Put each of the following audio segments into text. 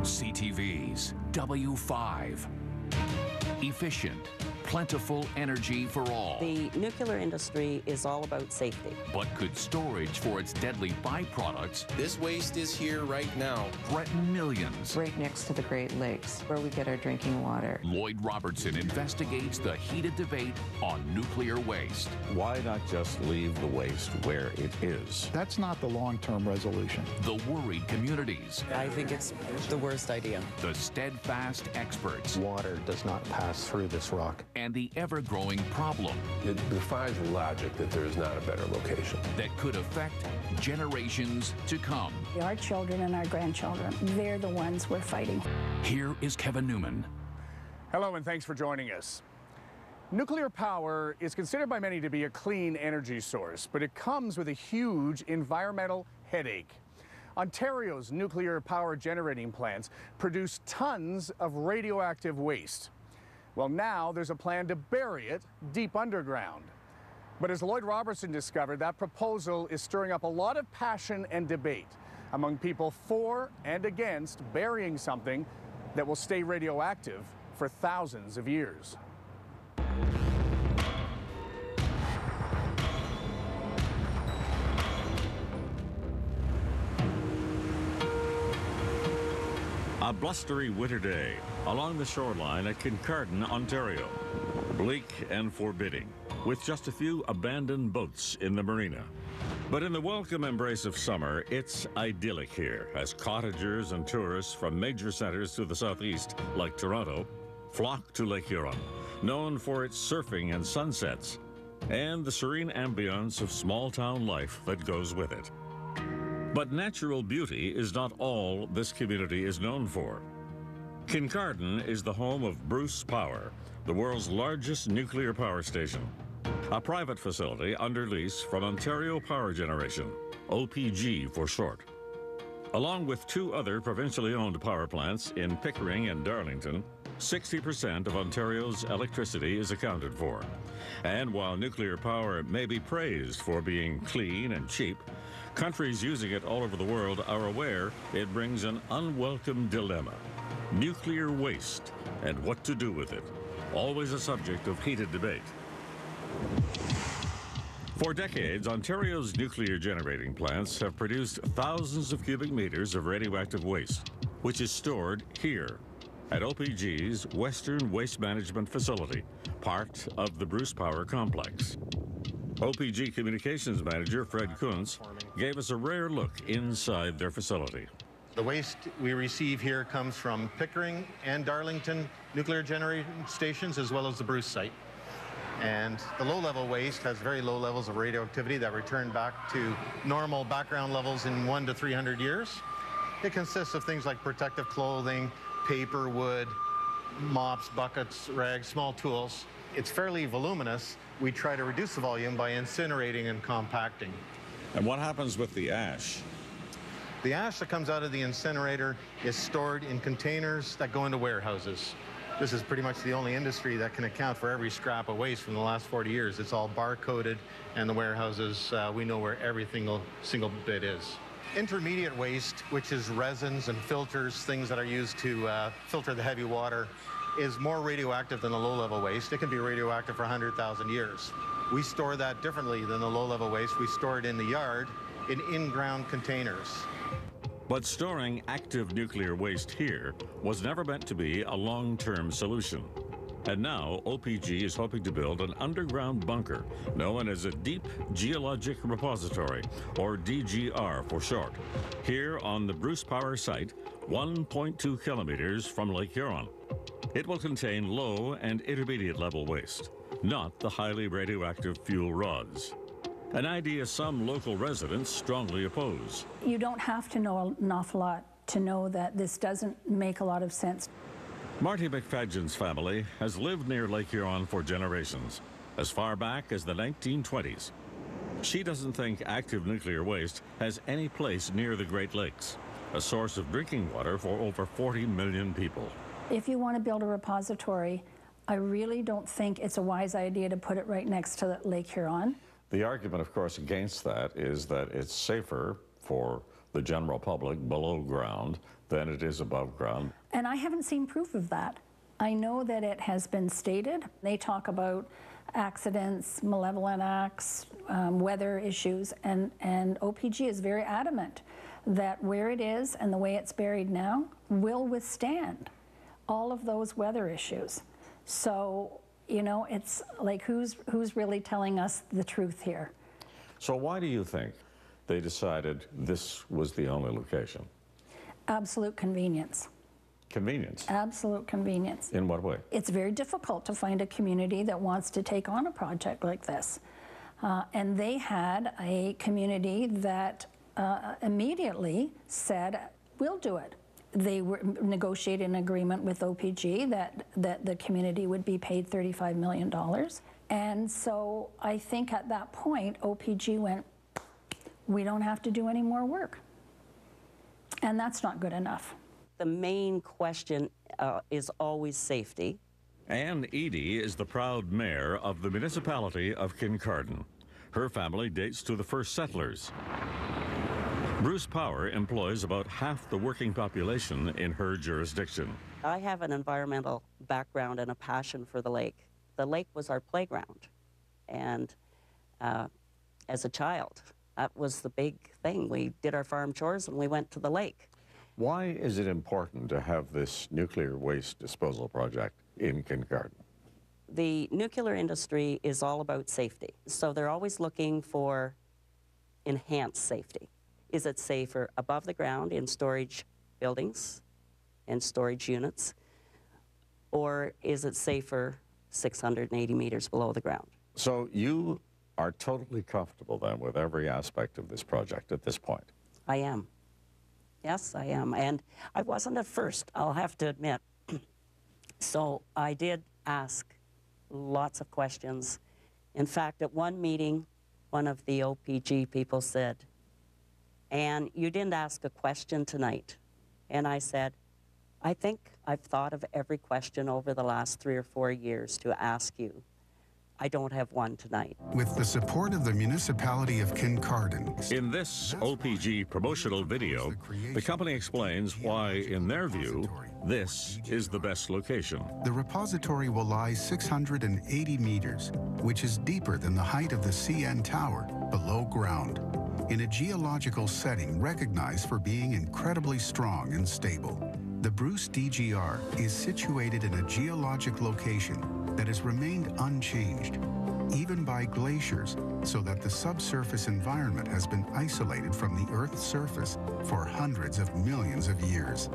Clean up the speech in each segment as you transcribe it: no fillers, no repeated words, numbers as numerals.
CTV's W5. Efficient, plentiful energy for all. The nuclear industry is all about safety. But could storage for its deadly byproducts, this waste is here right now, threaten millions? Right next to the Great Lakes, where we get our drinking water. Lloyd Robertson investigates the heated debate on nuclear waste. Why not just leave the waste where it is? That's not the long-term resolution. The worried communities. I think it's the worst idea. The steadfast experts. Water does not pass through this rock. And the ever-growing problem. It defies logic that there is not a better location. That could affect generations to come. Our children and our grandchildren, they're the ones we're fighting. Here is Kevin Newman. Hello and thanks for joining us. Nuclear power is considered by many to be a clean energy source, but it comes with a huge environmental headache. Ontario's nuclear power generating plants produce tons of radioactive waste. Well, now there's a plan to bury it deep underground. But as Lloyd Robertson discovered, that proposal is stirring up a lot of passion and debate among people for and against burying something that will stay radioactive for thousands of years. A blustery winter day along the shoreline at Kincardine, Ontario. Bleak and forbidding, with just a few abandoned boats in the marina. But in the welcome embrace of summer, it's idyllic here as cottagers and tourists from major centers to the southeast, like Toronto, flock to Lake Huron, known for its surfing and sunsets, and the serene ambience of small-town life that goes with it. But natural beauty is not all this community is known for. Kincardine is the home of Bruce Power, the world's largest nuclear power station, a private facility under lease from Ontario Power Generation, OPG for short. Along with two other provincially owned power plants in Pickering and Darlington, 60% of Ontario's electricity is accounted for. And while nuclear power may be praised for being clean and cheap, countries using it all over the world are aware it brings an unwelcome dilemma: nuclear waste and what to do with it. Always a subject of heated debate. For decades, Ontario's nuclear generating plants have produced thousands of cubic meters of radioactive waste, which is stored here at OPG's Western Waste Management Facility, part of the Bruce Power Complex. OPG Communications Manager Fred Kuntz gave us a rare look inside their facility. The waste we receive here comes from Pickering and Darlington nuclear generating stations, as well as the Bruce site. And the low-level waste has very low levels of radioactivity that return back to normal background levels in 100 to 300 years. It consists of things like protective clothing, paper, wood, mops, buckets, rags, small tools. It's fairly voluminous. We try to reduce the volume by incinerating and compacting. And what happens with the ash? The ash that comes out of the incinerator is stored in containers that go into warehouses. This is pretty much the only industry that can account for every scrap of waste from the last 40 years. It's all bar-coded, and the warehouses, we know where every single bit is. Intermediate waste, which is resins and filters, things that are used to filter the heavy water, is more radioactive than the low-level waste. It can be radioactive for 100,000 years. We store that differently than the low-level waste. We store it in the yard in in-ground containers. But storing active nuclear waste here was never meant to be a long-term solution. And now OPG is hoping to build an underground bunker known as a Deep Geologic Repository, or DGR for short, here on the Bruce Power site, 1.2 kilometers from Lake Huron. It will contain low and intermediate level waste, not the highly radioactive fuel rods. An idea some local residents strongly oppose. You don't have to know an awful lot to know that this doesn't make a lot of sense. Marty McFadgen's family has lived near Lake Huron for generations, as far back as the 1920s. She doesn't think active nuclear waste has any place near the Great Lakes, a source of drinking water for over 40 million people. If you want to build a repository, I really don't think it's a wise idea to put it right next to Lake Huron. The argument, of course, against that is that it's safer for the general public below ground than it is above ground. And I haven't seen proof of that. I know that it has been stated. They talk about accidents, malevolent acts, weather issues, and OPG is very adamant that where it is and the way it's buried now will withstand all of those weather issues. So, you know, it's like who's really telling us the truth here? So why do you think they decided this was the only location? Absolute convenience. Convenience? Absolute convenience. In what way? It's very difficult to find a community that wants to take on a project like this. And they had a community that immediately said, we'll do it. They were negotiated an agreement with OPG that the community would be paid $35 million. And so I think at that point, OPG went, we don't have to do any more work. And that's not good enough. The main question is always safety. Anne Eady is the proud mayor of the municipality of Kincardine. Her family dates to the first settlers. Bruce Power employs about half the working population in her jurisdiction. I have an environmental background and a passion for the lake. The lake was our playground. And as a child, that was the big thing. We did our farm chores and we went to the lake. Why is it important to have this nuclear waste disposal project in Kincardine? The nuclear industry is all about safety. So they're always looking for enhanced safety. Is it safer above the ground in storage buildings and storage units? Or is it safer 680 meters below the ground? So you are totally comfortable then with every aspect of this project at this point? I am. Yes, I am. And I wasn't at first, I'll have to admit. So I did ask lots of questions. In fact, at one meeting, one of the OPG people said, "Anne, you didn't ask a question tonight." And I said, "I think I've thought of every question over the last 3 or 4 years to ask you. I don't have one tonight." With the support of the municipality of Kincardine. In this OPG promotional video, the company explains why, in their view, this is the best location. The repository will lie 680 meters, which is deeper than the height of the CN Tower, below ground, in a geological setting recognized for being incredibly strong and stable. The Bruce DGR is situated in a geologic location that has remained unchanged, even by glaciers, so that the subsurface environment has been isolated from the Earth's surface for hundreds of millions of years.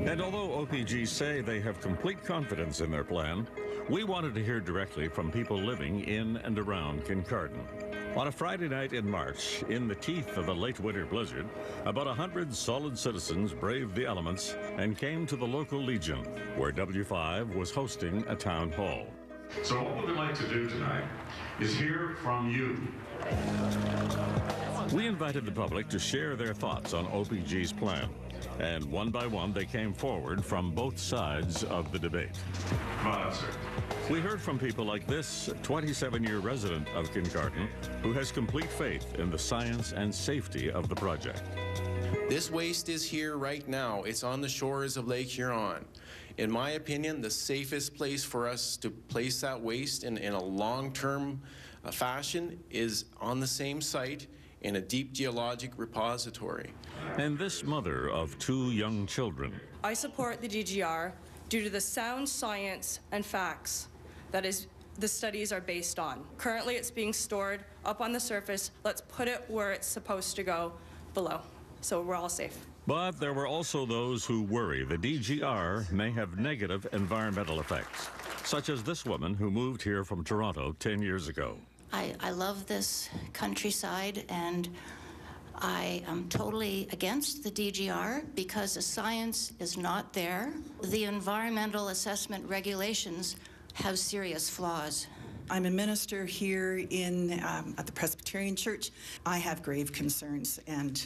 And although OPG say they have complete confidence in their plan, we wanted to hear directly from people living in and around Kincardine. On a Friday night in March, in the teeth of a late winter blizzard, about 100 solid citizens braved the elements and came to the local Legion, where W5 was hosting a town hall. So what we'd like to do tonight is hear from you. We invited the public to share their thoughts on OPG's plan, and one by one they came forward from both sides of the debate. Come on, sir. We heard from people like this 27-year resident of Kincardine who has complete faith in the science and safety of the project. This waste is here right now. It's on the shores of Lake Huron. In my opinion, the safest place for us to place that waste in a long-term fashion is on the same site in a deep geologic repository. And this mother of 2 young children. I support the DGR due to the sound science and facts that the studies are based on. Currently, it's being stored up on the surface. Let's put it where it's supposed to go, below, so we're all safe. But there were also those who worry the DGR may have negative environmental effects, such as this woman who moved here from Toronto 10 years ago. I love this countryside, and I am totally against the DGR because the science is not there. The environmental assessment regulations have serious flaws. I'm a minister here at the Presbyterian Church. I have grave concerns, and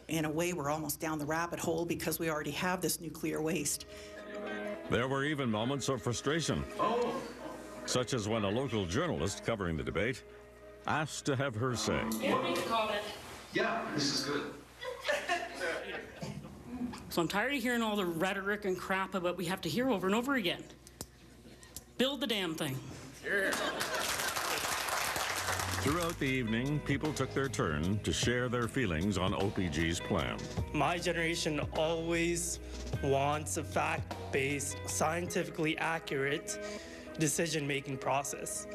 in a way we're almost down the rabbit hole because we already have this nuclear waste. There were even moments of frustration, such as when a local journalist covering the debate asked to have her say. May I make a comment? Yeah, this is good. So I'm tired of hearing all the rhetoric and crap about we have to hear over and over again. Build the damn thing. Yeah. Throughout the evening, people took their turn to share their feelings on OPG's plan. My generation always wants a fact-based, scientifically accurate decision-making process.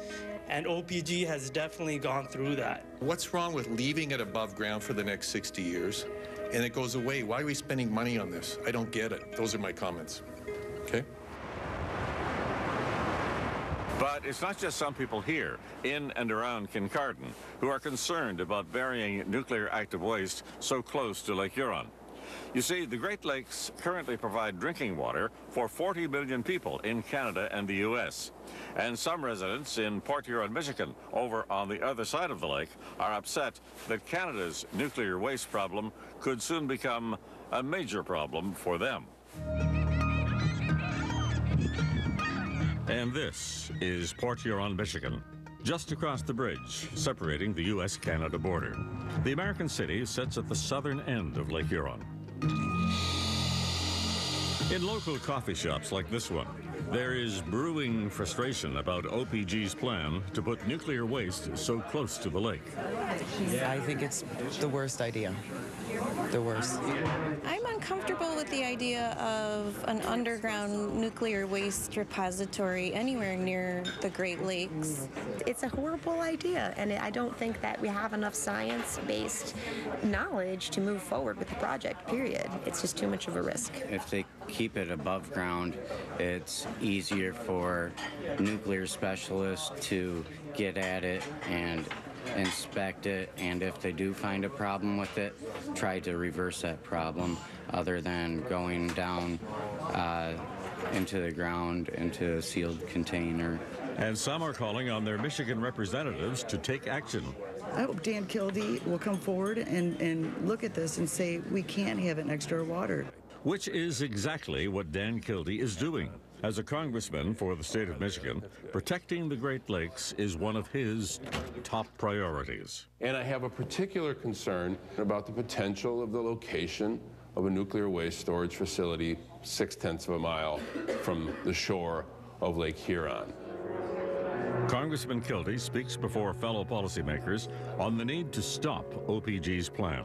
And OPG has definitely gone through that. What's wrong with leaving it above ground for the next 60 years? And it goes away. Why are we spending money on this? I don't get it. Those are my comments. Okay? But it's not just some people here in and around Kincardine who are concerned about burying nuclear active waste so close to Lake Huron. You see, the Great Lakes currently provide drinking water for 40 million people in Canada and the U.S. And some residents in Port Huron, Michigan, over on the other side of the lake, are upset that Canada's nuclear waste problem could soon become a major problem for them. And this is Port Huron, Michigan, just across the bridge separating the U.S.-Canada border. The American city sits at the southern end of Lake Huron. In local coffee shops like this one, there is brewing frustration about OPG's plan to put nuclear waste so close to the lake. Yeah, I think it's the worst idea. The worst. I'm uncomfortable with the idea of an underground nuclear waste repository anywhere near the Great Lakes. It's a horrible idea, and I don't think that we have enough science-based knowledge to move forward with the project, period. It's just too much of a risk. If they keep it above ground, it's easier for nuclear specialists to get at it and inspect it, and if they do find a problem with it, try to reverse that problem other than going down into the ground into a sealed container. And some are calling on their Michigan representatives to take action. I hope Dan Kildee will come forward and look at this and say we can't have it next to our water. Which is exactly what Dan Kildee is doing. As a congressman for the state of Michigan, protecting the Great Lakes is one of his top priorities. And I have a particular concern about the potential of the location of a nuclear waste storage facility 0.6 of a mile from the shore of Lake Huron. Congressman Kildee speaks before fellow policymakers on the need to stop OPG's plan,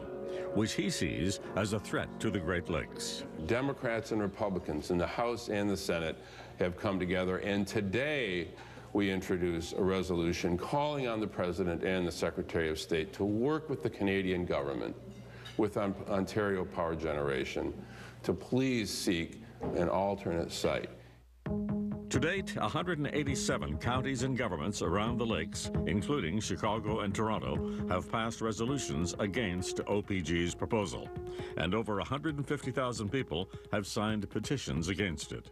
which he sees as a threat to the Great Lakes. Democrats and Republicans in the House and the Senate have come together, and today we introduce a resolution calling on the President and the Secretary of State to work with the Canadian government, with Ontario Power Generation, to please seek an alternate site. To date, 187 counties and governments around the lakes, including Chicago and Toronto, have passed resolutions against OPG's proposal, and over 150,000 people have signed petitions against it.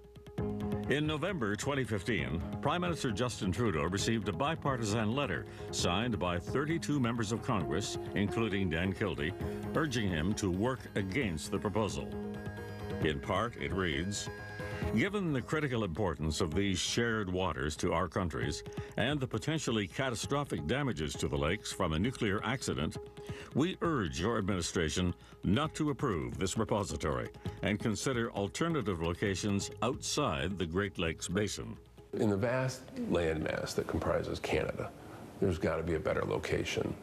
In November 2015, Prime Minister Justin Trudeau received a bipartisan letter signed by 32 members of Congress, including Dan Kildee, urging him to work against the proposal. In part, it reads, "Given the critical importance of these shared waters to our countries and the potentially catastrophic damages to the lakes from a nuclear accident, we urge your administration not to approve this repository and consider alternative locations outside the Great Lakes Basin." In the vast landmass that comprises Canada, there's got to be a better location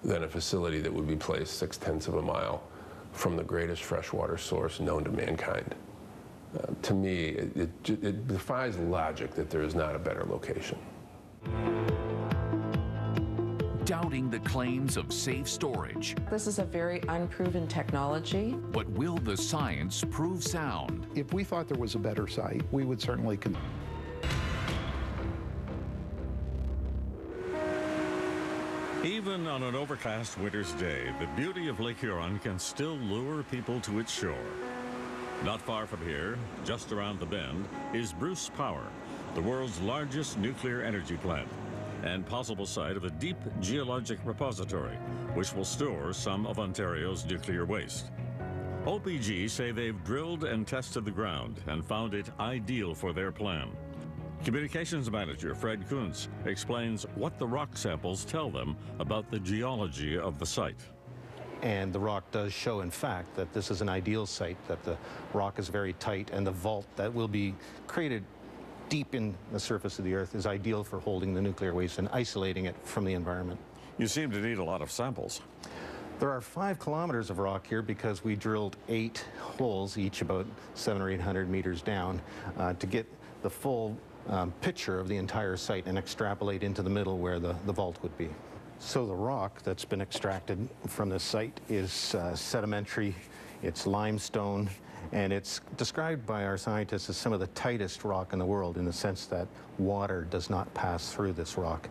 than a facility that would be placed 0.6 of a mile from the greatest freshwater source known to mankind. To me, it defies logic that there is not a better location. Doubting the claims of safe storage. This is a very unproven technology. But will the science prove sound? If we thought there was a better site, we would certainly Even on an overcast winter's day, the beauty of Lake Huron can still lure people to its shore. Not far from here, just around the bend, is Bruce Power, the world's largest nuclear energy plant and possible site of a deep geologic repository, which will store some of Ontario's nuclear waste. OPG say they've drilled and tested the ground and found it ideal for their plan. Communications Manager Fred Kuntz explains what the rock samples tell them about the geology of the site. And the rock does show, in fact, that this is an ideal site, that the rock is very tight, and the vault that will be created deep in the surface of the Earth is ideal for holding the nuclear waste and isolating it from the environment. You seem to need a lot of samples. There are 5 kilometers of rock here because we drilled 8 holes, each about 700 or 800 meters down, to get the full picture of the entire site and extrapolate into the middle where the vault would be. So the rock that's been extracted from this site is sedimentary, it's limestone, and it's described by our scientists as some of the tightest rock in the world in the sense that water does not pass through this rock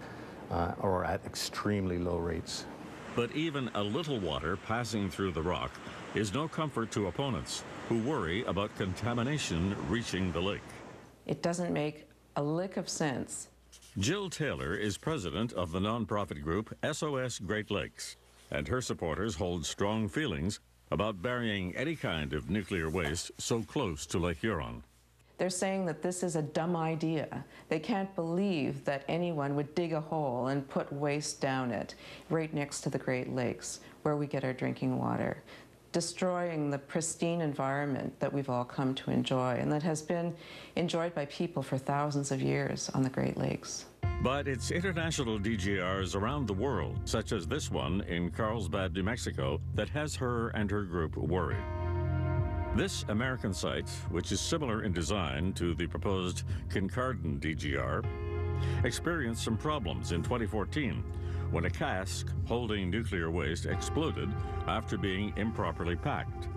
or at extremely low rates. But even a little water passing through the rock is no comfort to opponents who worry about contamination reaching the lake. It doesn't make a lick of sense. Jill Taylor is president of the nonprofit group SOS Great Lakes, and her supporters hold strong feelings about burying any kind of nuclear waste so close to Lake Huron. They're saying that this is a dumb idea. They can't believe that anyone would dig a hole and put waste down it right next to the Great Lakes, where we get our drinking water, destroying the pristine environment that we've all come to enjoy and that has been enjoyed by people for thousands of years on the Great Lakes. But it's international DGRs around the world, such as this one in Carlsbad, New Mexico, that has her and her group worried. This American site, which is similar in design to the proposed Kincardine DGR, experienced some problems in 2014 when a cask holding nuclear waste exploded after being improperly packed,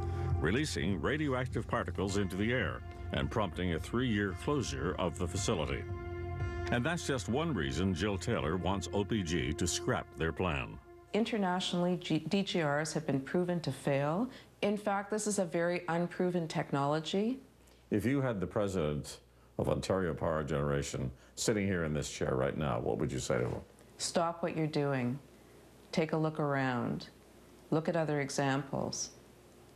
releasing radioactive particles into the air and prompting a 3-year closure of the facility. And that's just one reason Jill Taylor wants OPG to scrap their plan. Internationally, DGRs have been proven to fail. In fact, this is a very unproven technology. If you had the president of Ontario Power Generation sitting here in this chair right now, what would you say to him? Stop what you're doing. Take a look around. Look at other examples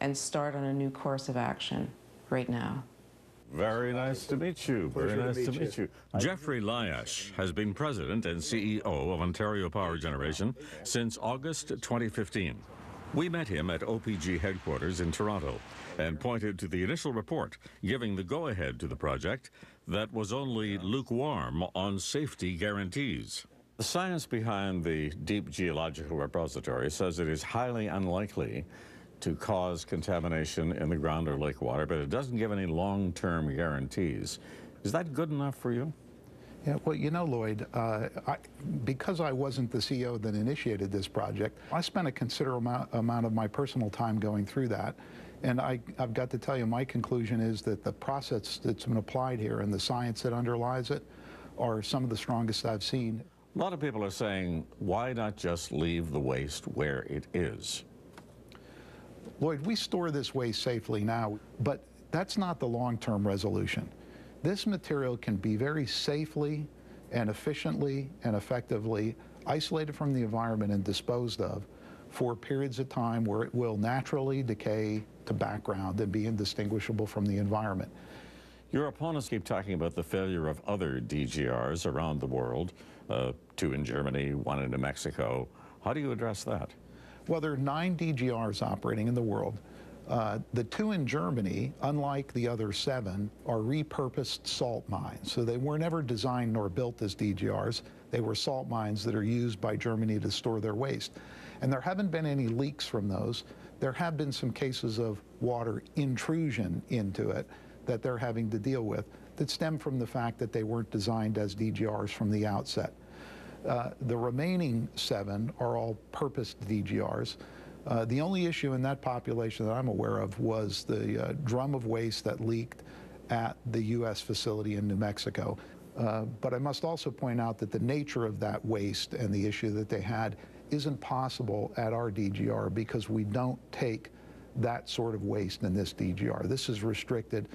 and start on a new course of action right now. Very nice to meet you. Very nice to meet you. Jeffrey Lyash has been president and CEO of Ontario Power Generation since August 2015. We met him at OPG headquarters in Toronto and pointed to the initial report giving the go-ahead to the project that was only lukewarm on safety guarantees. The science behind the Deep Geological Repository says it is highly unlikely to cause contamination in the ground or lake water, but it doesn't give any long-term guarantees. Is that good enough for you? Yeah, well, you know, Lloyd, because I wasn't the CEO that initiated this project, I spent a considerable amount of my personal time going through that. And I've got to tell you, my conclusion is that the process that's been applied here and the science that underlies it are some of the strongest I've seen. A lot of people are saying, why not just leave the waste where it is? Lloyd, we store this waste safely now, but that's not the long-term resolution. This material can be very safely and efficiently and effectively isolated from the environment and disposed of for periods of time where it will naturally decay to background and be indistinguishable from the environment. Your opponents keep talking about the failure of other DGRs around the world, 2 in Germany, 1 in New Mexico. How do you address that? Well, there are 9 DGRs operating in the world. The 2 in Germany, unlike the other 7, are repurposed salt mines. So they were never designed nor built as DGRs. They were salt mines that are used by Germany to store their waste. And there haven't been any leaks from those. There have been some cases of water intrusion into it that they're having to deal with that stem from the fact that they weren't designed as DGRs from the outset. The remaining 7 are all purposed DGRs. The only issue in that population that I'm aware of was the drum of waste that leaked at the U.S. facility in New Mexico. But I must also point out that the nature of that waste and the issue that they had isn't possible at our DGR because we don't take that sort of waste in this DGR. This is restricted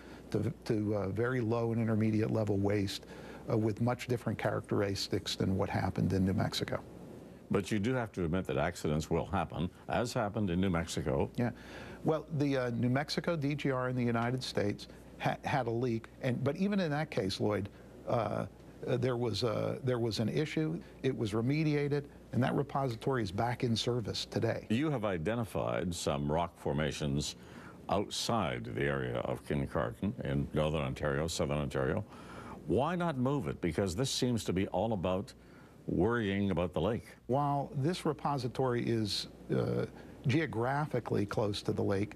to very low and intermediate level waste with much different characteristics than what happened in New Mexico. But you do have to admit that accidents will happen, as happened in New Mexico. Yeah. Well, the New Mexico DGR in the United States had a leak, but even in that case, Lloyd, there was an issue. It was remediated, And that repository is back in service today. You have identified some rock formations outside the area of Kincardine in Northern Ontario, Southern Ontario. Why not move it? Because this seems to be all about worrying about the lake. While this repository is geographically close to the lake,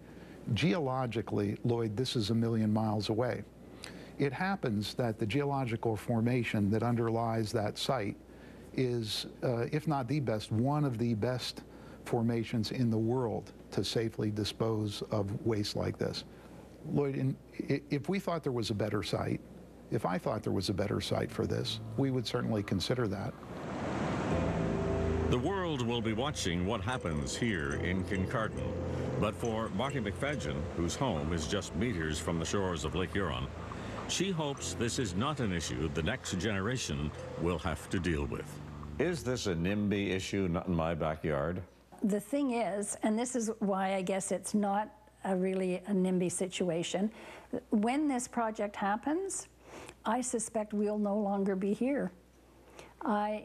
geologically, Lloyd, this is 1 million miles away. It happens that the geological formation that underlies that site is, if not the best, one of the best formations in the world to safely dispose of waste like this. Lloyd, if we thought there was a better site, if I thought there was a better site for this, we would certainly consider that. The world will be watching what happens here in Kincardine. But for Marty McFadgen, whose home is just meters from the shores of Lake Huron, she hopes this is not an issue the next generation will have to deal with. Is this a NIMBY issue, not in my backyard? The thing is, and this is why I guess it's not really a NIMBY situation, when this project happens, I suspect we'll no longer be here.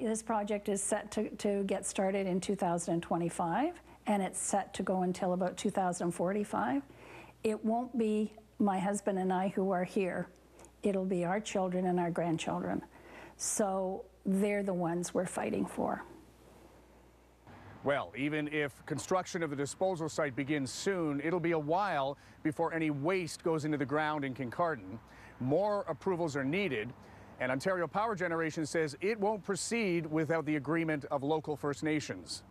This project is set to get started in 2025, and it's set to go until about 2045. It won't be my husband and I who are here. It'll be our children and our grandchildren. So they're the ones we're fighting for. Well, even if construction of the disposal site begins soon, it'll be a while before any waste goes into the ground in Kincardine. More approvals are needed, and Ontario Power Generation says it won't proceed without the agreement of local First Nations.